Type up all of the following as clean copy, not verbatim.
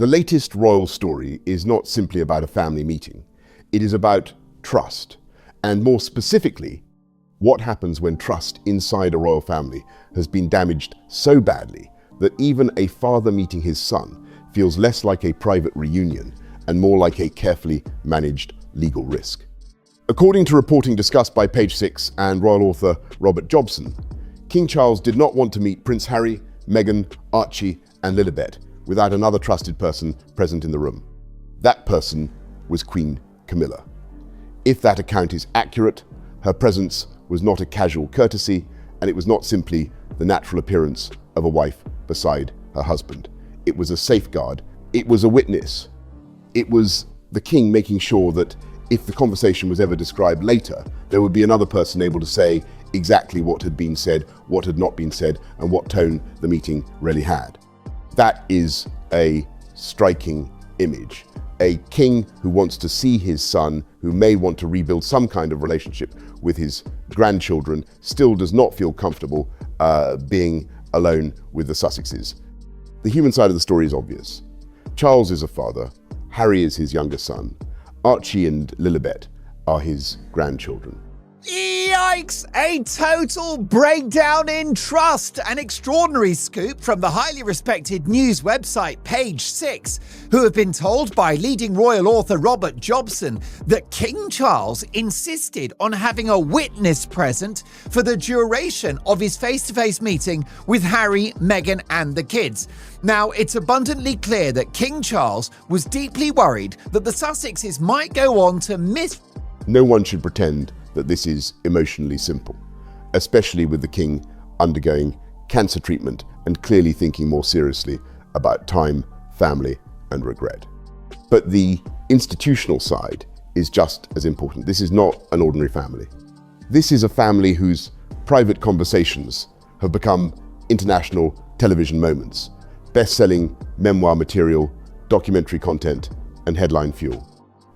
The latest royal story is not simply about a family meeting. It is about trust, and more specifically, what happens when trust inside a royal family has been damaged so badly that even a father meeting his son feels less like a private reunion and more like a carefully managed legal risk. According to reporting discussed by Page Six and royal author Robert Jobson, King Charles did not want to meet Prince Harry, Meghan, Archie, and Lilibet without another trusted person present in the room. That person was Queen Camilla. If that account is accurate, her presence was not a casual courtesy, and it was not simply the natural appearance of a wife beside her husband. It was a safeguard. It was a witness. It was the king making sure that if the conversation was ever described later, there would be another person able to say exactly what had been said, what had not been said, and what tone the meeting really had. That is a striking image. A king who wants to see his son, who may want to rebuild some kind of relationship with his grandchildren, still does not feel comfortable being alone with the Sussexes. The human side of the story is obvious. Charles is a father, Harry is his younger son, Archie and Lilibet are his grandchildren. Yikes! A total breakdown in trust. An extraordinary scoop from the highly respected news website Page Six, who have been told by leading royal author Robert Jobson that King Charles insisted on having a witness present for the duration of his face-to-face meeting with Harry, Meghan, and the kids. Now, it's abundantly clear that King Charles was deeply worried that the Sussexes might go on to miss. No one should pretend that this is emotionally simple, especially with the king undergoing cancer treatment and clearly thinking more seriously about time, family, and regret. But the institutional side is just as important. This is not an ordinary family. This is a family whose private conversations have become international television moments, best-selling memoir material, documentary content, and headline fuel.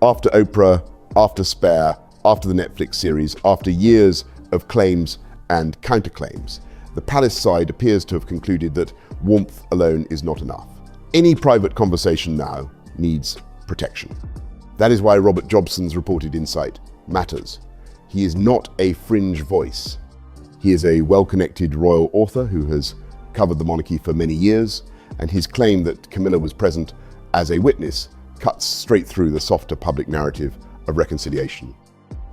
After Oprah, after Spare, after the Netflix series, after years of claims and counterclaims, the palace side appears to have concluded that warmth alone is not enough. Any private conversation now needs protection. That is why Robert Jobson's reported insight matters. He is not a fringe voice. He is a well-connected royal author who has covered the monarchy for many years, and his claim that Camilla was present as a witness cuts straight through the softer public narrative of reconciliation.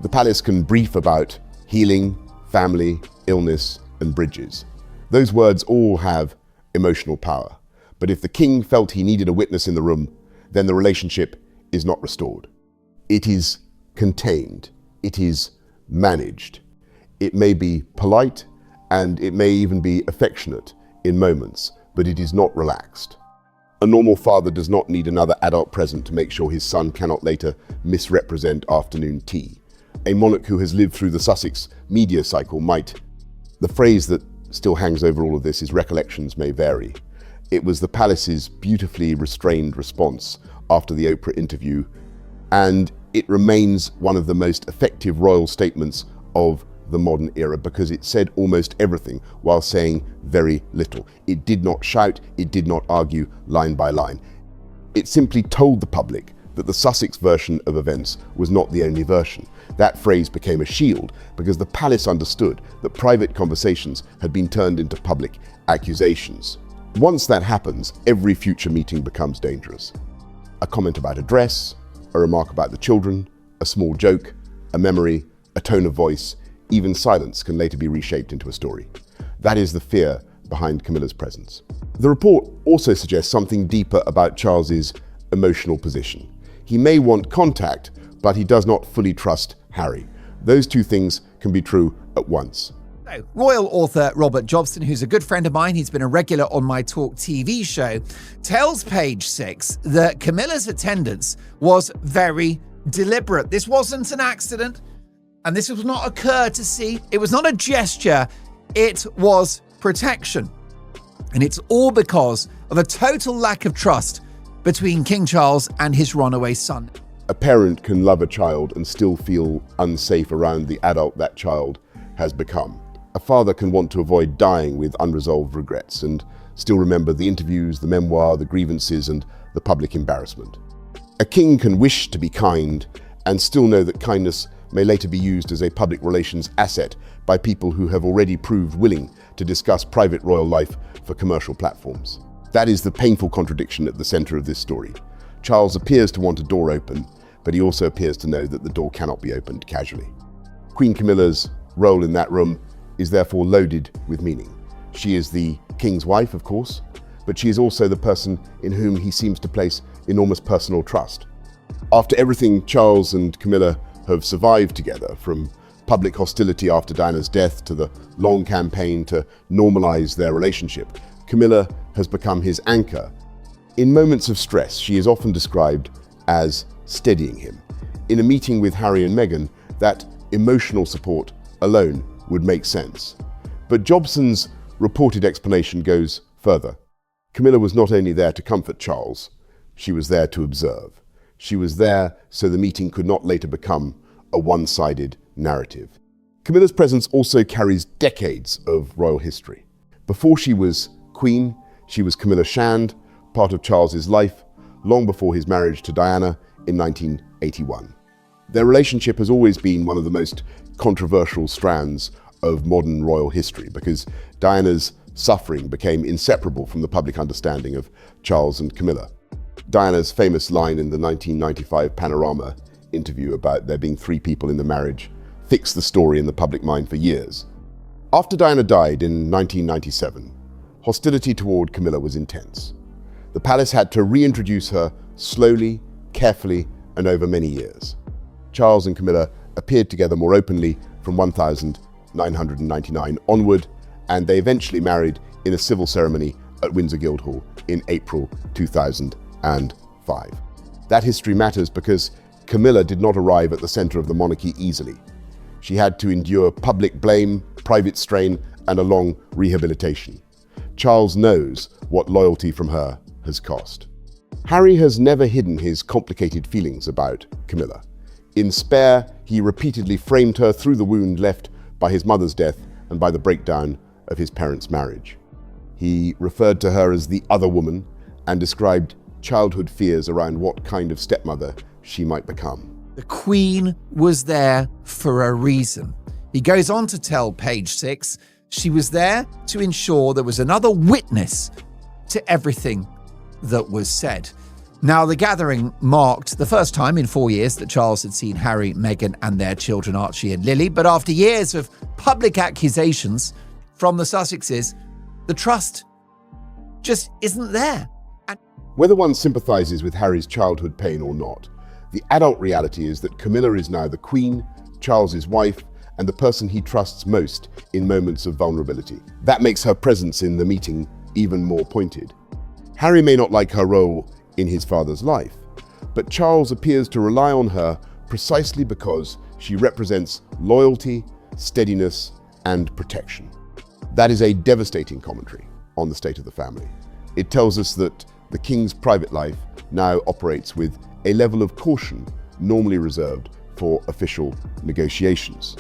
The palace can brief about healing, family, illness, and bridges. Those words all have emotional power. But if the king felt he needed a witness in the room, then the relationship is not restored. It is contained. It is managed. It may be polite, and it may even be affectionate in moments, but it is not relaxed. A normal father does not need another adult present to make sure his son cannot later misrepresent afternoon tea. A monarch who has lived through the Sussex media cycle might. The phrase that still hangs over all of this is recollections may vary. It was the palace's beautifully restrained response after the Oprah interview, and it remains one of the most effective royal statements of the modern era because it said almost everything while saying very little. It did not shout, it did not argue line by line. It simply told the public that the Sussex version of events was not the only version. That phrase became a shield because the palace understood that private conversations had been turned into public accusations. Once that happens, every future meeting becomes dangerous. A comment about a dress, a remark about the children, a small joke, a memory, a tone of voice, even silence can later be reshaped into a story. That is the fear behind Camilla's presence. The report also suggests something deeper about Charles's emotional position. He may want contact, but he does not fully trust Harry. Those two things can be true at once. So, royal author Robert Jobson, who's a good friend of mine, he's been a regular on my Talk TV show, tells Page Six that Camilla's attendance was very deliberate. This wasn't an accident, and this was not a courtesy. It was not a gesture. It was protection. And it's all because of a total lack of trust between King Charles and his runaway son. A parent can love a child and still feel unsafe around the adult that child has become. A father can want to avoid dying with unresolved regrets, and still remember the interviews, the memoir, the grievances, and the public embarrassment. A king can wish to be kind and still know that kindness may later be used as a public relations asset by people who have already proved willing to discuss private royal life for commercial platforms. That is the painful contradiction at the center of this story. Charles appears to want a door open, but he also appears to know that the door cannot be opened casually. Queen Camilla's role in that room is therefore loaded with meaning. She is the king's wife, of course, but she is also the person in whom he seems to place enormous personal trust. After everything Charles and Camilla have survived together, from public hostility after Diana's death to the long campaign to normalize their relationship, Camilla has become his anchor. In moments of stress, she is often described as steadying him. In a meeting with Harry and Meghan, that emotional support alone would make sense. But Jobson's reported explanation goes further. Camilla was not only there to comfort Charles, she was there to observe. She was there so the meeting could not later become a one-sided narrative. Camilla's presence also carries decades of royal history. Before she was queen, she was Camilla Shand, part of Charles's life, long before his marriage to Diana in 1981. Their relationship has always been one of the most controversial strands of modern royal history because Diana's suffering became inseparable from the public understanding of Charles and Camilla. Diana's famous line in the 1995 Panorama interview about there being 3 people in the marriage fixed the story in the public mind for years. After Diana died in 1997, hostility toward Camilla was intense. The palace had to reintroduce her slowly, carefully, and over many years. Charles and Camilla appeared together more openly from 1999 onward, and they eventually married in a civil ceremony at Windsor Guildhall in April 2005. That history matters because Camilla did not arrive at the center of the monarchy easily. She had to endure public blame, private strain, and a long rehabilitation. Charles knows what loyalty from her has cost. Harry has never hidden his complicated feelings about Camilla. In Spare, he repeatedly framed her through the wound left by his mother's death and by the breakdown of his parents' marriage. He referred to her as the other woman and described childhood fears around what kind of stepmother she might become. The Queen was there for a reason. He goes on to tell Page 6, she was there to ensure there was another witness to everything that was said. Now, the gathering marked the first time in 4 years that Charles had seen Harry, Meghan, and their children Archie and Lily, but after years of public accusations from the Sussexes, the trust just isn't there. Whether one sympathizes with Harry's childhood pain or not, the adult reality is that Camilla is now the Queen, Charles's wife, and the person he trusts most in moments of vulnerability. That makes her presence in the meeting even more pointed. Harry may not like her role in his father's life, but Charles appears to rely on her precisely because she represents loyalty, steadiness, and protection. That is a devastating commentary on the state of the family. It tells us that the king's private life now operates with a level of caution normally reserved for official negotiations.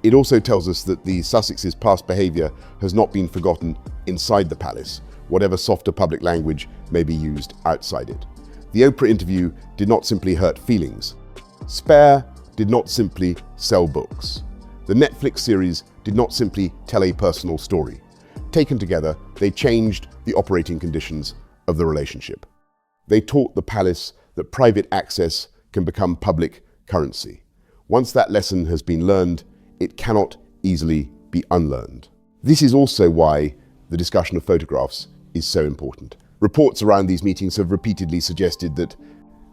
It also tells us that the Sussexes' past behavior has not been forgotten inside the palace, whatever softer public language may be used outside it. The Oprah interview did not simply hurt feelings. Spare did not simply sell books. The Netflix series did not simply tell a personal story. Taken together, they changed the operating conditions of the relationship. They taught the palace that private access can become public currency. Once that lesson has been learned, it cannot easily be unlearned. This is also why the discussion of photographs is so important. Reports around these meetings have repeatedly suggested that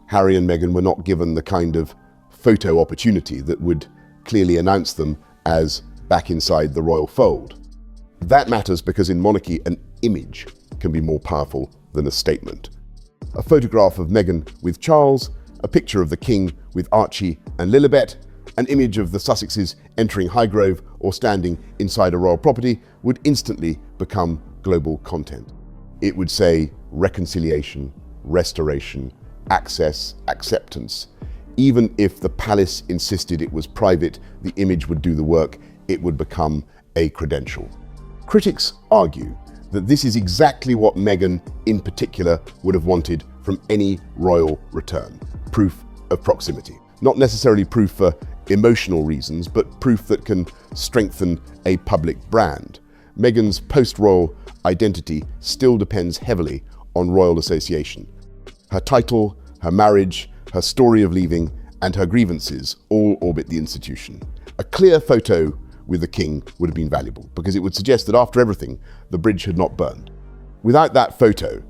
Harry and Meghan were not given the kind of photo opportunity that would clearly announce them as back inside the royal fold. That matters because in monarchy, an image can be more powerful than a statement. A photograph of Meghan with Charles, a picture of the king with Archie and Lilibet, an image of the Sussexes entering Highgrove or standing inside a royal property would instantly become global content. It would say reconciliation, restoration, access, acceptance. Even if the palace insisted it was private, the image would do the work. It would become a credential. Critics argue that this is exactly what Meghan in particular would have wanted from any royal return. Proof of proximity. Not necessarily proof for emotional reasons, but proof that can strengthen a public brand. Meghan's post-royal identity still depends heavily on royal association. Her title, her marriage, her story of leaving, and her grievances all orbit the institution. A clear photo with the king would have been valuable, because it would suggest that after everything, the bridge had not burned. Without that photo,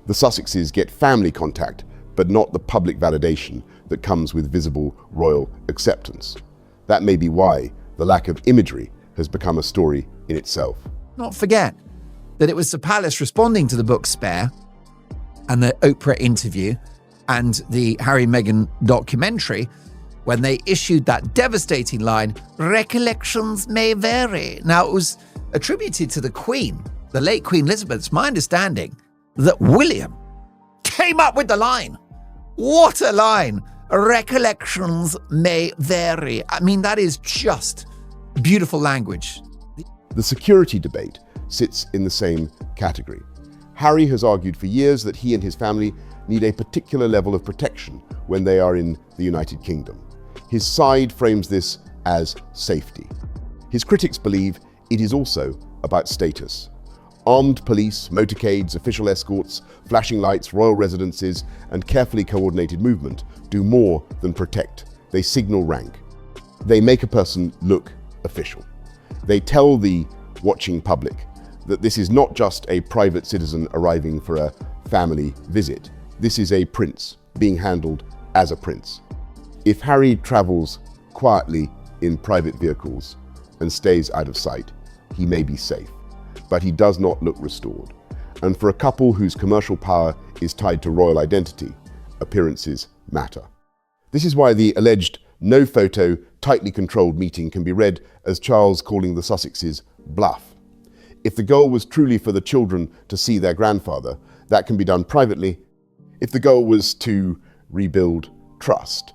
the Sussexes get family contact, but not the public validation that comes with visible royal acceptance. That may be why the lack of imagery has become a story in itself. Not forget that it was the palace responding to the book Spare and the Oprah interview and the Harry and Meghan documentary when they issued that devastating line, "Recollections may vary." Now, it was attributed to the Queen, the late Queen Elizabeth. It's my understanding that William came up with the line. What a line! Recollections may vary. I mean, that is just beautiful language. The security debate sits in the same category. Harry has argued for years that he and his family need a particular level of protection when they are in the United Kingdom. His side frames this as safety. His critics believe it is also about status. Armed police, motorcades, official escorts, flashing lights, royal residences, and carefully coordinated movement do more than protect. They signal rank. They make a person look official. They tell the watching public that this is not just a private citizen arriving for a family visit. This is a prince being handled as a prince. If Harry travels quietly in private vehicles and stays out of sight, he may be safe, but he does not look restored. And for a couple whose commercial power is tied to royal identity, appearances matter. This is why the alleged no-photo, tightly controlled meeting can be read as Charles calling the Sussexes bluff. If the goal was truly for the children to see their grandfather, that can be done privately. If the goal was to rebuild trust,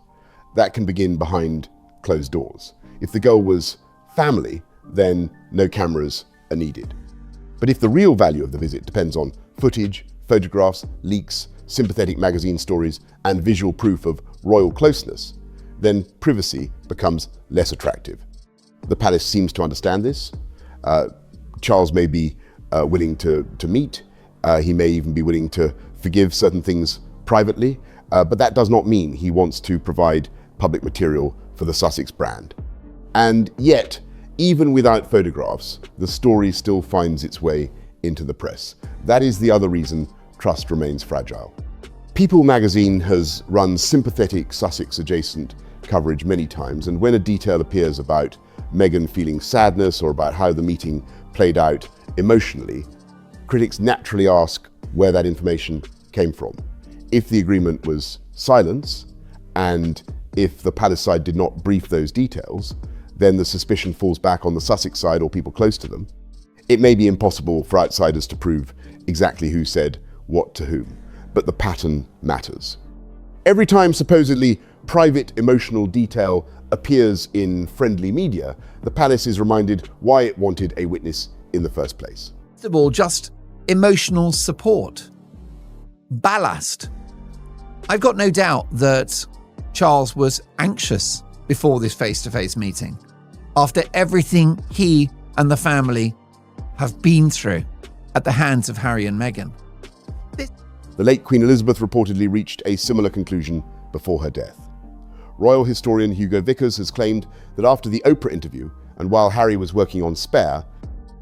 that can begin behind closed doors. If the goal was family, then no cameras are needed. But if the real value of the visit depends on footage, photographs, leaks, sympathetic magazine stories, and visual proof of royal closeness, then privacy becomes less attractive. The palace seems to understand this. Charles may be willing to meet. He may even be willing to forgive certain things privately, but that does not mean he wants to provide public material for the Sussex brand. And yet, even without photographs, the story still finds its way into the press. That is the other reason trust remains fragile. People magazine has run sympathetic Sussex-adjacent coverage many times, and when a detail appears about Meghan feeling sadness or about how the meeting played out emotionally, critics naturally ask where that information came from. If the agreement was silence, and if the palace side did not brief those details, then the suspicion falls back on the Sussex side or people close to them. It may be impossible for outsiders to prove exactly who said what to whom, but the pattern matters. Every time supposedly private emotional detail appears in friendly media, the palace is reminded why it wanted a witness in the first place. First of all, just emotional support, ballast. I've got no doubt that Charles was anxious before this face-to-face meeting, after everything he and the family have been through at the hands of Harry and Meghan. The late Queen Elizabeth reportedly reached a similar conclusion before her death. Royal historian Hugo Vickers has claimed that after the Oprah interview, and while Harry was working on Spare,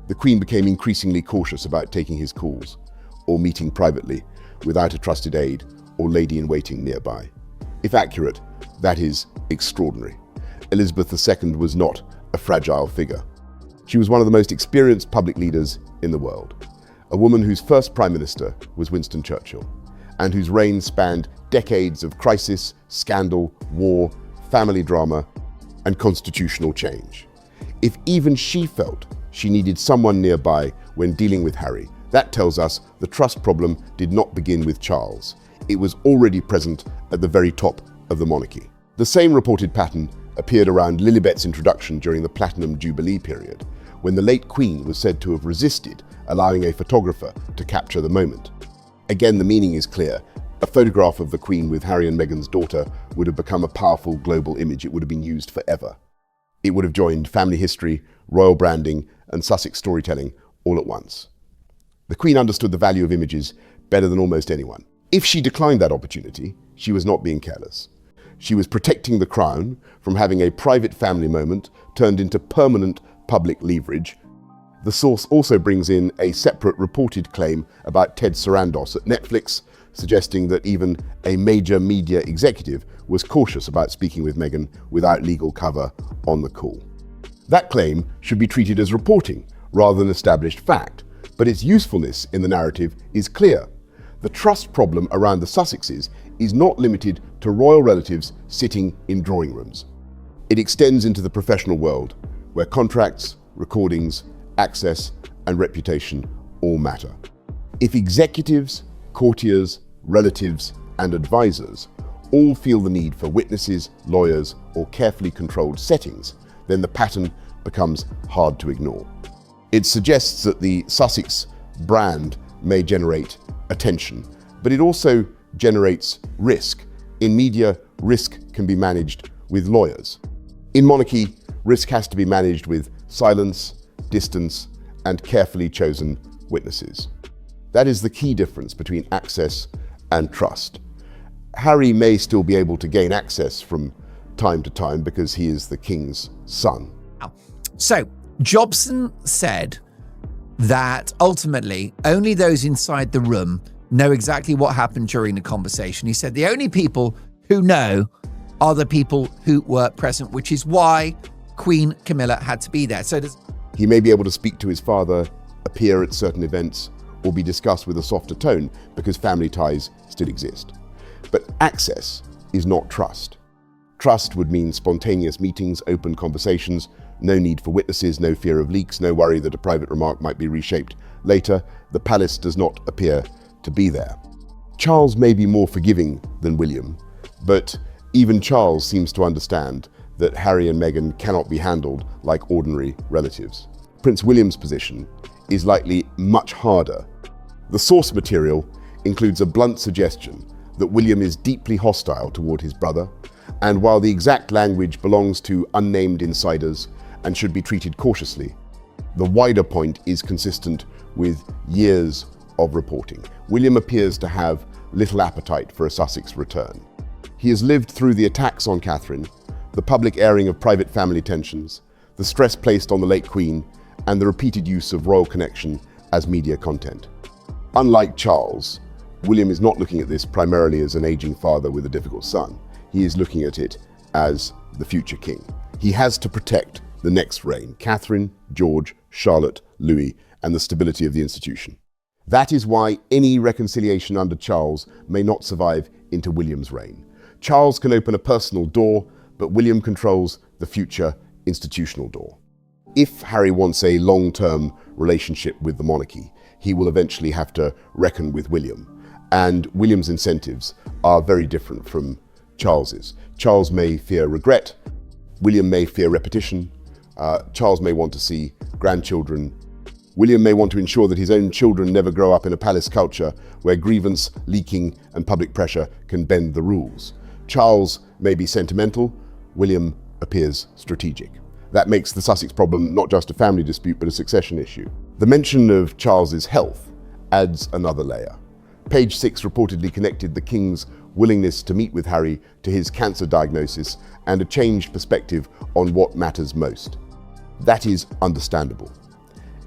the Queen became increasingly cautious about taking his calls or meeting privately without a trusted aide or lady-in-waiting nearby. If accurate, that is extraordinary. Elizabeth II was not a fragile figure. She was one of the most experienced public leaders in the world, a woman whose first Prime Minister was Winston Churchill, and whose reign spanned decades of crisis, scandal, war, family drama, and constitutional change. If even she felt she needed someone nearby when dealing with Harry, that tells us the trust problem did not begin with Charles. It was already present at the very top of the monarchy. The same reported pattern appeared around Lilibet's introduction during the Platinum Jubilee period, when the late Queen was said to have resisted allowing a photographer to capture the moment. Again, the meaning is clear. A photograph of the Queen with Harry and Meghan's daughter would have become a powerful global image. It would have been used forever. It would have joined family history, royal branding, and Sussex storytelling all at once. The Queen understood the value of images better than almost anyone. If she declined that opportunity, she was not being careless. She was protecting the crown from having a private family moment turned into permanent public leverage. The source also brings in a separate reported claim about Ted Sarandos at Netflix, suggesting that even a major media executive was cautious about speaking with Meghan without legal cover on the call. That claim should be treated as reporting rather than established fact, but its usefulness in the narrative is clear. The trust problem around the Sussexes is not limited to royal relatives sitting in drawing rooms. It extends into the professional world, where contracts, recordings, access, and reputation all matter. If executives, courtiers, relatives, and advisors all feel the need for witnesses, lawyers, or carefully controlled settings, then the pattern becomes hard to ignore. It suggests that the Sussex brand may generate attention, but it also generates risk. In media, risk can be managed with lawyers. In monarchy, risk has to be managed with silence, distance, and carefully chosen witnesses. That is the key difference between access and trust. Harry may still be able to gain access from time to time because he is the king's son. So, Jobson said that ultimately only those inside the room know exactly what happened during the conversation. He said the only people who know are the people who were present, which is why Queen Camilla had to be there. He may be able to speak to his father, appear at certain events, or be discussed with a softer tone because family ties still exist. But access is not trust. Trust would mean spontaneous meetings, open conversations, no need for witnesses, no fear of leaks, no worry that a private remark might be reshaped later. The palace does not appear to be there. Charles may be more forgiving than William, but even Charles seems to understand that Harry and Meghan cannot be handled like ordinary relatives. Prince William's position is likely much harder. The source material includes a blunt suggestion that William is deeply hostile toward his brother, and while the exact language belongs to unnamed insiders and should be treated cautiously, the wider point is consistent with years of reporting. William appears to have little appetite for a Sussex return. He has lived through the attacks on Catherine, the public airing of private family tensions, the stress placed on the late Queen, and the repeated use of royal connection as media content. Unlike Charles, William is not looking at this primarily as an aging father with a difficult son. He is looking at it as the future king. He has to protect the next reign, Catherine, George, Charlotte, Louis, and the stability of the institution. That is why any reconciliation under Charles may not survive into William's reign. Charles can open a personal door, but William controls the future institutional door. If Harry wants a long-term relationship with the monarchy, he will eventually have to reckon with William. And William's incentives are very different from Charles's. Charles may fear regret. William may fear repetition. Charles may want to see grandchildren. William may want to ensure that his own children never grow up in a palace culture where grievance, leaking, and public pressure can bend the rules. Charles may be sentimental. William appears strategic. That makes the Sussex problem not just a family dispute, but a succession issue. The mention of Charles's health adds another layer. Page 6 reportedly connected the king's willingness to meet with Harry to his cancer diagnosis and a changed perspective on what matters most. That is understandable.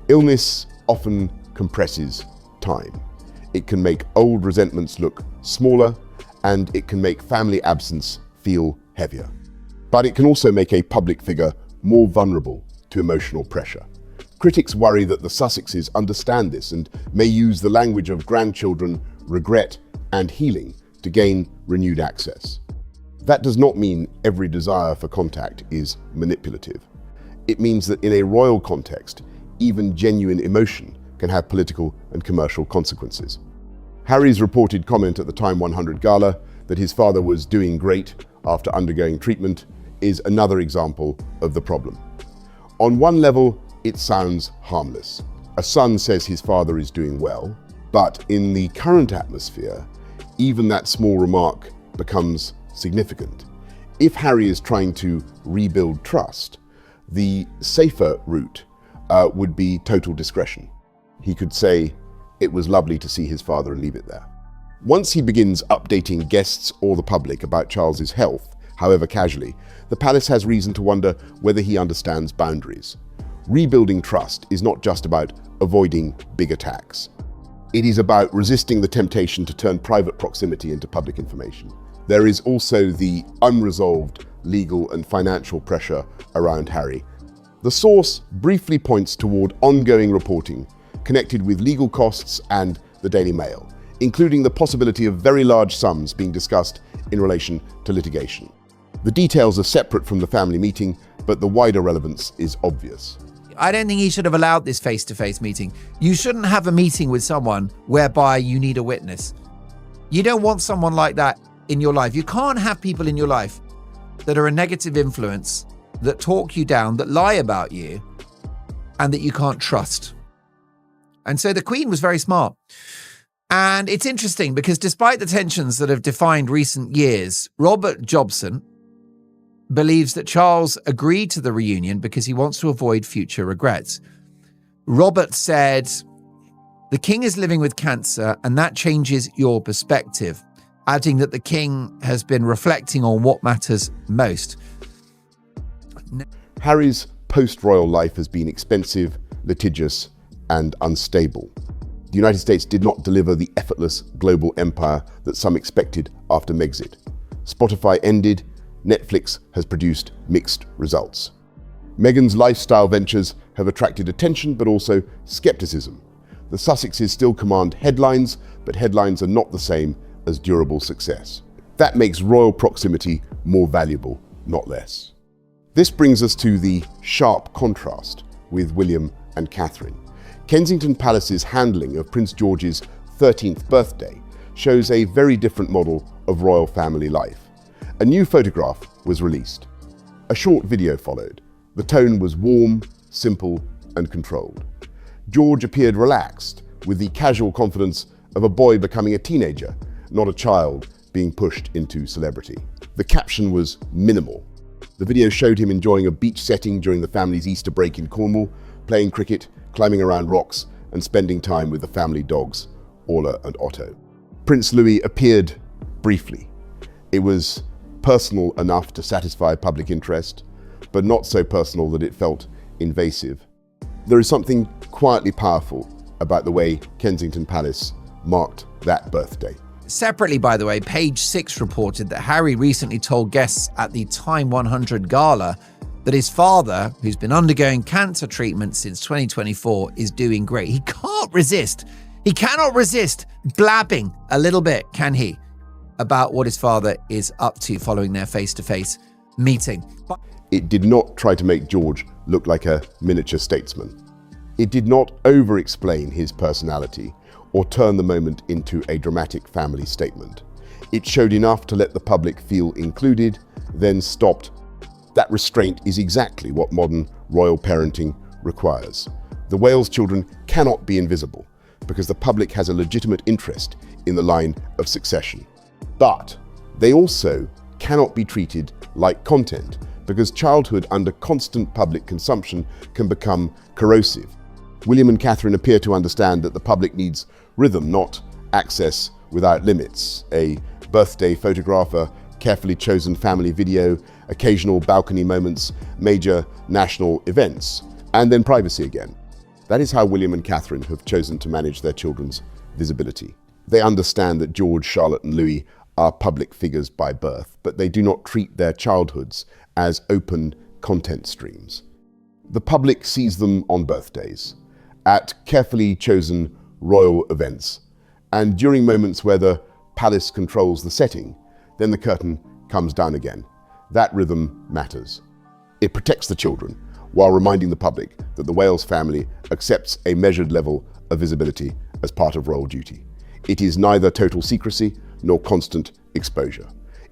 Illness often compresses time. It can make old resentments look smaller, and it can make family absence feel heavier. But it can also make a public figure more vulnerable to emotional pressure. Critics worry that the Sussexes understand this and may use the language of grandchildren, regret, and healing to gain renewed access. That does not mean every desire for contact is manipulative. It means that in a royal context, even genuine emotion can have political and commercial consequences. Harry's reported comment at the Time 100 gala that his father was doing great after undergoing treatment is another example of the problem. On one level, it sounds harmless. A son says his father is doing well, but in the current atmosphere, even that small remark becomes significant. If Harry is trying to rebuild trust, the safer route would be total discretion. He could say, "It was lovely to see his father," and leave it there. Once he begins updating guests or the public about Charles's health, however casually, the palace has reason to wonder whether he understands boundaries. Rebuilding trust is not just about avoiding big attacks. It is about resisting the temptation to turn private proximity into public information. There is also the unresolved legal and financial pressure around Harry. The source briefly points toward ongoing reporting connected with legal costs and the Daily Mail, including the possibility of very large sums being discussed in relation to litigation. The details are separate from the family meeting, but the wider relevance is obvious. I don't think he should have allowed this face-to-face meeting. You shouldn't have a meeting with someone whereby you need a witness. You don't want someone like that in your life. You can't have people in your life that are a negative influence, that talk you down, that lie about you, and that you can't trust. And so the Queen was very smart. And it's interesting because despite the tensions that have defined recent years, Robert Jobson believes that Charles agreed to the reunion because he wants to avoid future regrets. Robert said, "The king is living with cancer and that changes your perspective," adding that the king has been reflecting on what matters most. Harry's post-royal life has been expensive, litigious, and unstable. The United States did not deliver the effortless global empire that some expected after Megxit. Spotify ended, Netflix has produced mixed results. Meghan's lifestyle ventures have attracted attention but also skepticism. The Sussexes still command headlines, but headlines are not the same as durable success. That makes royal proximity more valuable, not less. This brings us to the sharp contrast with William and Catherine. Kensington Palace's handling of Prince George's 13th birthday shows a very different model of royal family life. A new photograph was released. A short video followed. The tone was warm, simple, and controlled. George appeared relaxed, with the casual confidence of a boy becoming a teenager, not a child being pushed into celebrity. The caption was minimal. The video showed him enjoying a beach setting during the family's Easter break in Cornwall, playing cricket, climbing around rocks, and spending time with the family dogs, Orla and Otto. Prince Louis appeared briefly. It was personal enough to satisfy public interest, but not so personal that it felt invasive. There is something quietly powerful about the way Kensington Palace marked that birthday. Separately, by the way, Page 6 reported that Harry recently told guests at the Time 100 gala that his father, who's been undergoing cancer treatment since 2024, is doing great. He can't resist. He cannot resist blabbing a little bit, can he, about what his father is up to following their face-to-face meeting. It did not try to make George look like a miniature statesman. It did not over-explain his personality or turn the moment into a dramatic family statement. It showed enough to let the public feel included, then stopped. That restraint is exactly what modern royal parenting requires. The Wales children cannot be invisible because the public has a legitimate interest in the line of succession. But they also cannot be treated like content because childhood under constant public consumption can become corrosive. William and Catherine appear to understand that the public needs rhythm, not access without limits. A birthday photograph, a carefully chosen family video, occasional balcony moments, major national events, and then privacy again. That is how William and Catherine have chosen to manage their children's visibility. They understand that George, Charlotte, and Louis are public figures by birth, but they do not treat their childhoods as open content streams. The public sees them on birthdays, at carefully chosen royal events, and during moments where the palace controls the setting, then the curtain comes down again. That rhythm matters. It protects the children while reminding the public that the Wales family accepts a measured level of visibility as part of royal duty. It is neither total secrecy nor constant exposure.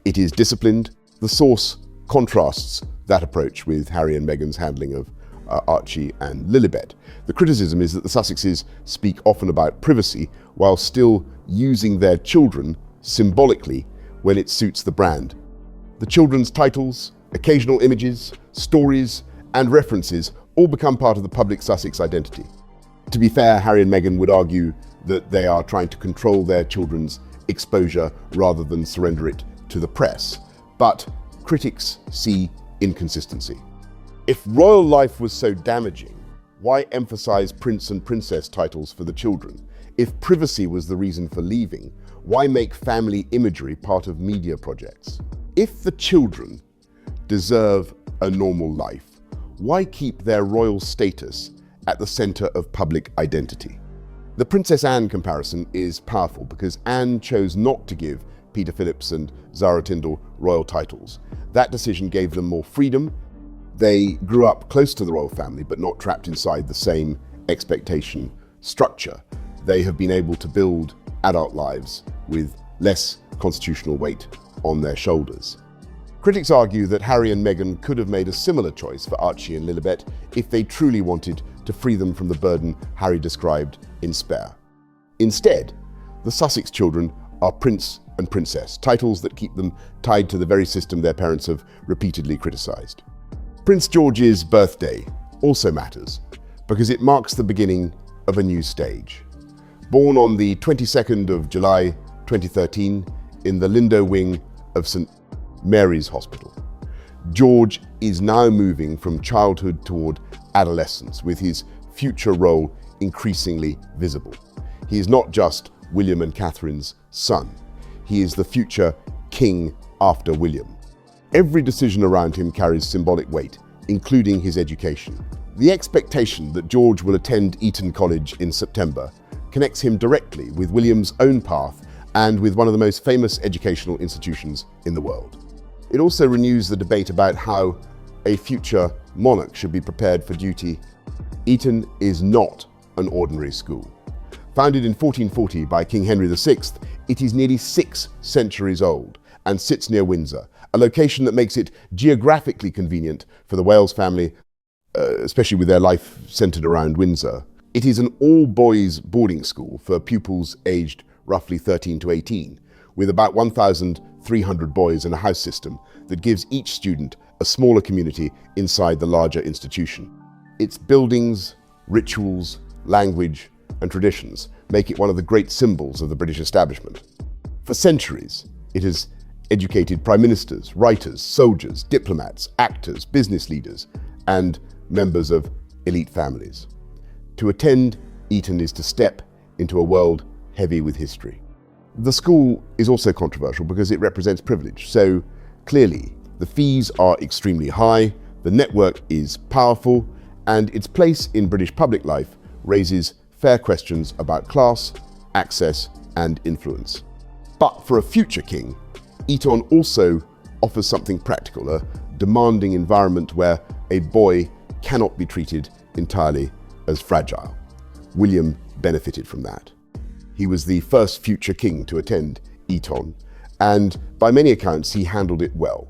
It is disciplined. The source contrasts that approach with Harry and Meghan's handling of Archie and Lilibet. The criticism is that the Sussexes speak often about privacy while still using their children symbolically when it suits the brand. The children's titles, occasional images, stories, and references all become part of the public Sussex identity. To be fair, Harry and Meghan would argue that they are trying to control their children's exposure rather than surrender it to the press. But critics see inconsistency. If royal life was so damaging, why emphasize prince and princess titles for the children? If privacy was the reason for leaving, why make family imagery part of media projects? If the children deserve a normal life, why keep their royal status at the center of public identity? The Princess Anne comparison is powerful because Anne chose not to give Peter Phillips and Zara Tindall royal titles. That decision gave them more freedom. They grew up close to the royal family, but not trapped inside the same expectation structure. They have been able to build adult lives with less constitutional weight on their shoulders. Critics argue that Harry and Meghan could have made a similar choice for Archie and Lilibet if they truly wanted to free them from the burden Harry described in Spare. Instead, the Sussex children are Prince and Princess, titles that keep them tied to the very system their parents have repeatedly criticised. Prince George's birthday also matters because it marks the beginning of a new stage. Born on the 22nd of July 2013 in the Lindo wing of St Mary's Hospital, George is now moving from childhood toward adolescence, with his future role increasingly visible. He is not just William and Catherine's son. He is the future king after William. Every decision around him carries symbolic weight, including his education. The expectation that George will attend Eton College in September connects him directly with William's own path and with one of the most famous educational institutions in the world. It also renews the debate about how a future monarch should be prepared for duty. Eton is not an ordinary school. Founded in 1440 by King Henry VI, it is nearly 6 centuries old and sits near Windsor, a location that makes it geographically convenient for the Wales family, especially with their life centred around Windsor. It is an all-boys boarding school for pupils aged roughly 13 to 18, with about 1,300 boys in a house system that gives each student a smaller community inside the larger institution. Its buildings, rituals, language, and traditions make it one of the great symbols of the British establishment. For centuries, it has educated prime ministers, writers, soldiers, diplomats, actors, business leaders, and members of elite families. To attend Eton is to step into a world heavy with history. The school is also controversial because it represents privilege. So clearly, the fees are extremely high, the network is powerful, and its place in British public life raises fair questions about class, access, and influence. But for a future king, Eton also offers something practical, a demanding environment where a boy cannot be treated entirely as fragile. William benefited from that. He was the first future king to attend Eton, and by many accounts, he handled it well.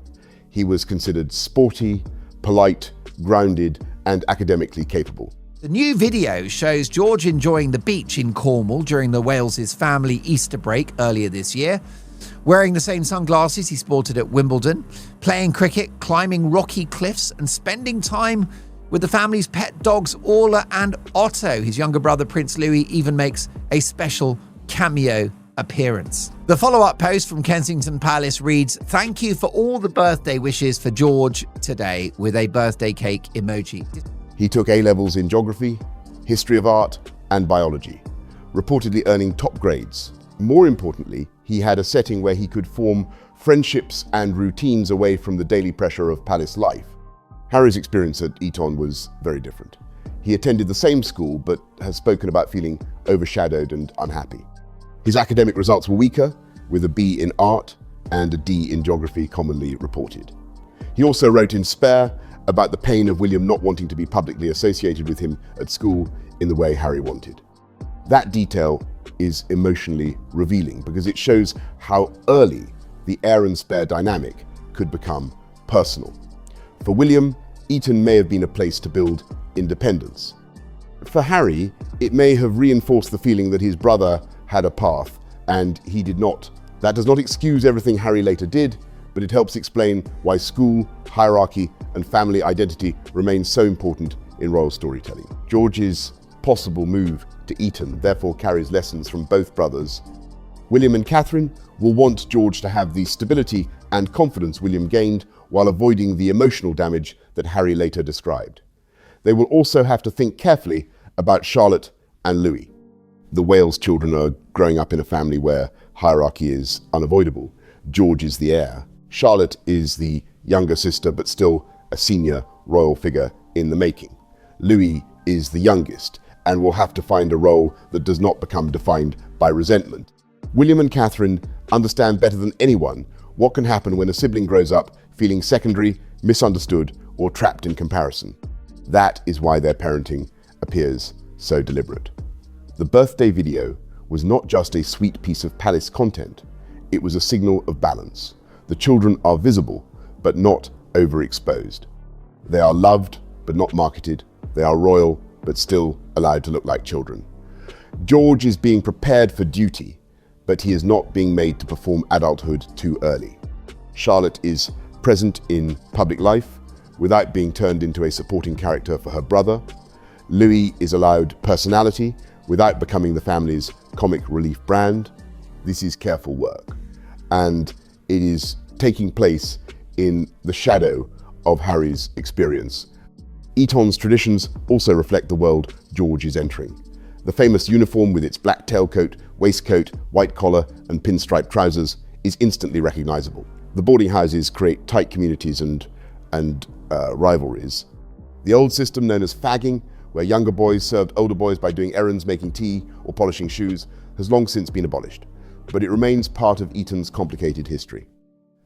He was considered sporty, polite, grounded, and academically capable. The new video shows George enjoying the beach in Cornwall during the Wales's family Easter break earlier this year, wearing the same sunglasses he sported at Wimbledon, playing cricket, climbing rocky cliffs, and spending time with the family's pet dogs Orla and Otto. His younger brother Prince Louis even makes a special cameo appearance. The follow-up post from Kensington Palace reads, "Thank you for all the birthday wishes for George today," with a birthday cake emoji. He took A-levels in geography, history of art, and biology, reportedly earning top grades. More importantly, he had a setting where he could form friendships and routines away from the daily pressure of palace life. Harry's experience at Eton was very different. He attended the same school, but has spoken about feeling overshadowed and unhappy. His academic results were weaker, with a B in art and a D in geography commonly reported. He also wrote in Spare about the pain of William not wanting to be publicly associated with him at school in the way Harry wanted. That detail is emotionally revealing because it shows how early the heir and spare dynamic could become personal. For William, Eton may have been a place to build independence. For Harry, it may have reinforced the feeling that his brother had a path and he did not. That does not excuse everything Harry later did, but it helps explain why school, hierarchy, and family identity remain so important in royal storytelling. George's possible move to Eton therefore carries lessons from both brothers. William and Catherine will want George to have the stability and confidence William gained while avoiding the emotional damage that Harry later described. They will also have to think carefully about Charlotte and Louis. The Wales children are growing up in a family where hierarchy is unavoidable. George is the heir. Charlotte is the younger sister, but still a senior royal figure in the making. Louis is the youngest and will have to find a role that does not become defined by resentment. William and Catherine understand better than anyone what can happen when a sibling grows up feeling secondary, misunderstood, or trapped in comparison. That is why their parenting appears so deliberate. The birthday video was not just a sweet piece of palace content, it was a signal of balance. The children are visible, but not overexposed. They are loved, but not marketed. They are royal, but still allowed to look like children. George is being prepared for duty, but he is not being made to perform adulthood too early. Charlotte is present in public life without being turned into a supporting character for her brother. Louis is allowed personality without becoming the family's comic relief brand. This is careful work, and it is taking place in the shadow of Harry's experience. Eton's traditions also reflect the world George is entering. The famous uniform with its black tailcoat, waistcoat, white collar, and pinstripe trousers is instantly recognizable. The boarding houses create tight communities and rivalries. The old system known as fagging, where younger boys served older boys by doing errands, making tea, or polishing shoes, has long since been abolished, but it remains part of Eton's complicated history.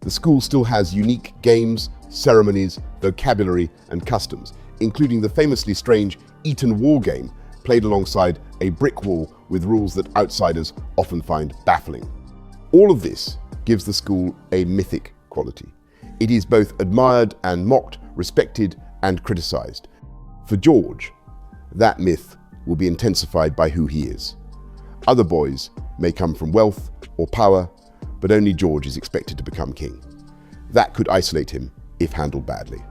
The school still has unique games, ceremonies, vocabulary, and customs, including the famously strange Eton war game, played alongside a brick wall with rules that outsiders often find baffling. All of this gives the school a mythic quality. It is both admired and mocked, respected and criticized. For George, that myth will be intensified by who he is. Other boys may come from wealth or power, but only George is expected to become king. That could isolate him if handled badly.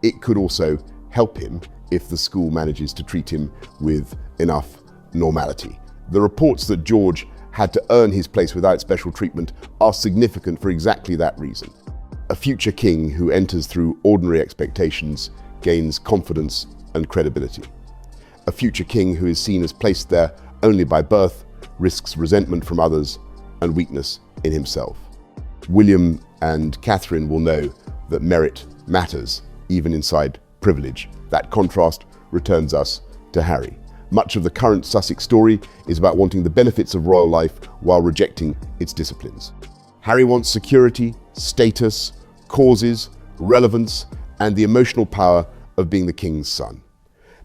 It could also help him if the school manages to treat him with enough normality. The reports that George had to earn his place without special treatment are significant for exactly that reason. A future king who enters through ordinary expectations gains confidence and credibility. A future king who is seen as placed there only by birth risks resentment from others and weakness in himself. William and Catherine will know that merit matters, even inside privilege. That contrast returns us to Harry. Much of the current Sussex story is about wanting the benefits of royal life while rejecting its disciplines. Harry wants security, status, causes, relevance, and the emotional power of being the king's son.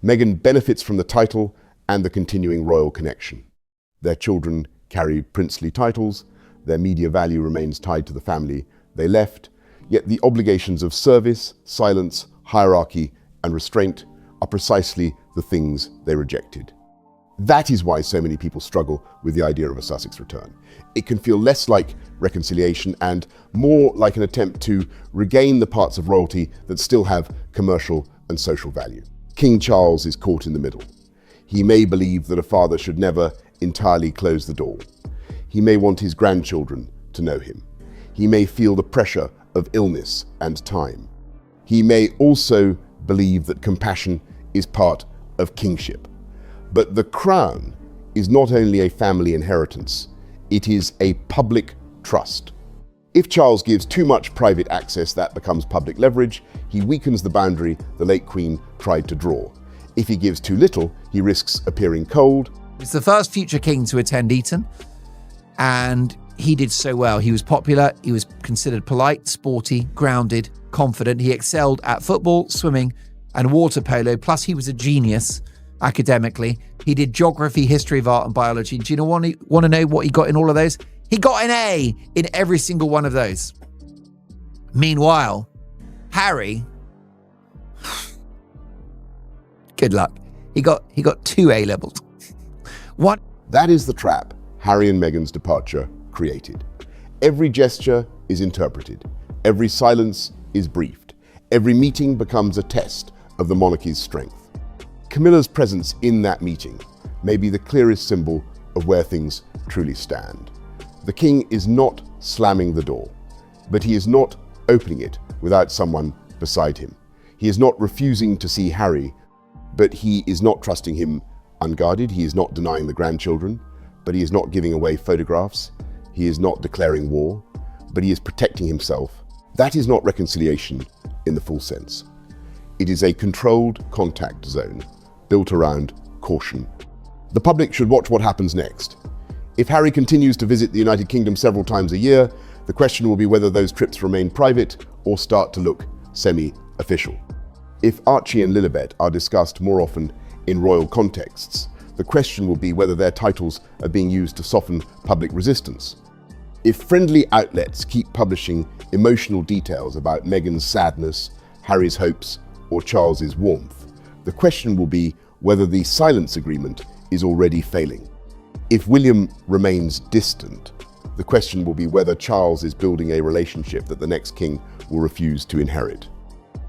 Meghan benefits from the title and the continuing royal connection. Their children carry princely titles, their media value remains tied to the family they left, yet the obligations of service, silence, hierarchy, and restraint are precisely the things they rejected. That is why so many people struggle with the idea of a Sussex return. It can feel less like reconciliation and more like an attempt to regain the parts of royalty that still have commercial and social value. King Charles is caught in the middle. He may believe that a father should never entirely close the door. He may want his grandchildren to know him. He may feel the pressure of illness and time. He may also believe that compassion is part of kingship. But the crown is not only a family inheritance, it is a public trust. If Charles gives too much private access, that becomes public leverage. He weakens the boundary the late Queen tried to draw. If he gives too little, he risks appearing cold. He's the first future king to attend Eton, and he did so well. He was popular, he was considered polite, sporty, grounded, confident. He excelled at football, swimming, and water polo, plus he was a genius academically. He did geography, history of art, and biology. Do you want to know what he got in all of those? He got an A in every single one of those. Meanwhile, Harry, Good luck. He got 2 A levels. What? That is the trap Harry and Meghan's departure created. Every gesture is interpreted. Every silence is briefed. Every meeting becomes a test of the monarchy's strength. Camilla's presence in that meeting may be the clearest symbol of where things truly stand. The king is not slamming the door, but he is not opening it without someone beside him. He is not refusing to see Harry, but he is not trusting him unguarded. He is not denying the grandchildren, but he is not giving away photographs. He is not declaring war, but he is protecting himself. That is not reconciliation in the full sense. It is a controlled contact zone built around caution. The public should watch what happens next. If Harry continues to visit the United Kingdom several times a year, the question will be whether those trips remain private or start to look semi-official. If Archie and Lilibet are discussed more often in royal contexts, the question will be whether their titles are being used to soften public resistance. If friendly outlets keep publishing emotional details about Meghan's sadness, Harry's hopes, or Charles's warmth, the question will be whether the silence agreement is already failing. If William remains distant, the question will be whether Charles is building a relationship that the next king will refuse to inherit.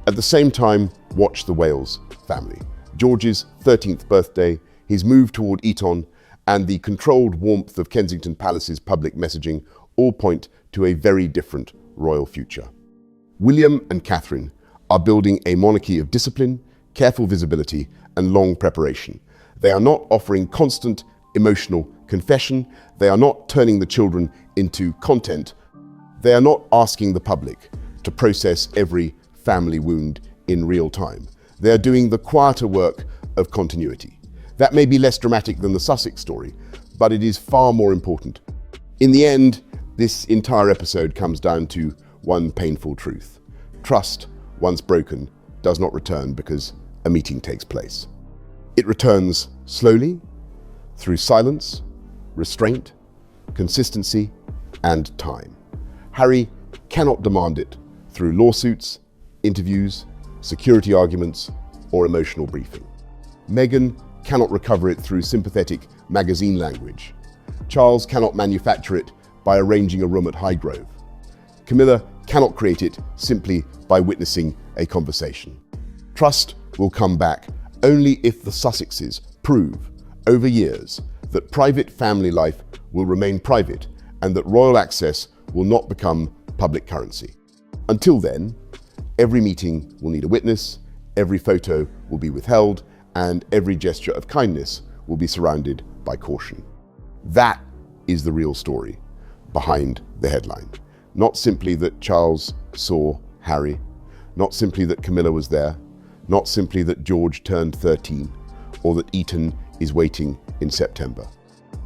At the same time, watch the Wales family. George's 13th birthday, his move toward Eton, and the controlled warmth of Kensington Palace's public messaging all point to a very different royal future. William and Catherine are building a monarchy of discipline, careful visibility, and long preparation. They are not offering constant emotional confession. They are not turning the children into content. They are not asking the public to process every family wound in real time. They are doing the quieter work of continuity. That may be less dramatic than the Sussex story, but it is far more important. In the end, this entire episode comes down to one painful truth. Trust, once broken, does not return because a meeting takes place. It returns slowly, through silence, restraint, consistency, and time. Harry cannot demand it through lawsuits, interviews, security arguments, or emotional briefing. Meghan cannot recover it through sympathetic magazine language. Charles cannot manufacture it by arranging a room at Highgrove. Camilla cannot create it simply by witnessing a conversation. Trust will come back only if the Sussexes prove, over years, that private family life will remain private and that royal access will not become public currency. Until then, every meeting will need a witness, every photo will be withheld, and every gesture of kindness will be surrounded by caution. That is the real story behind the headline. Not simply that Charles saw Harry, not simply that Camilla was there, not simply that George turned 13, or that Eton is waiting in September.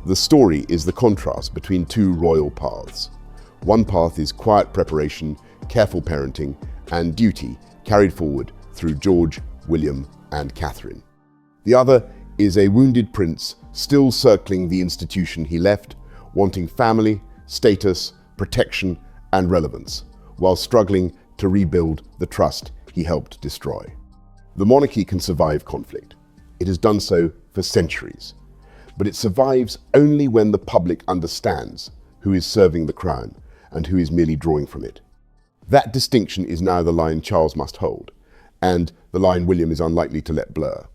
The story is the contrast between two royal paths. One path is quiet preparation, careful parenting, and duty carried forward through George, William, and Catherine. The other is a wounded prince still circling the institution he left, wanting family, status, protection, and relevance, while struggling to rebuild the trust he helped destroy. The monarchy can survive conflict. It has done so for centuries, but it survives only when the public understands who is serving the crown and who is merely drawing from it. That distinction is now the line Charles must hold, and the line William is unlikely to let blur.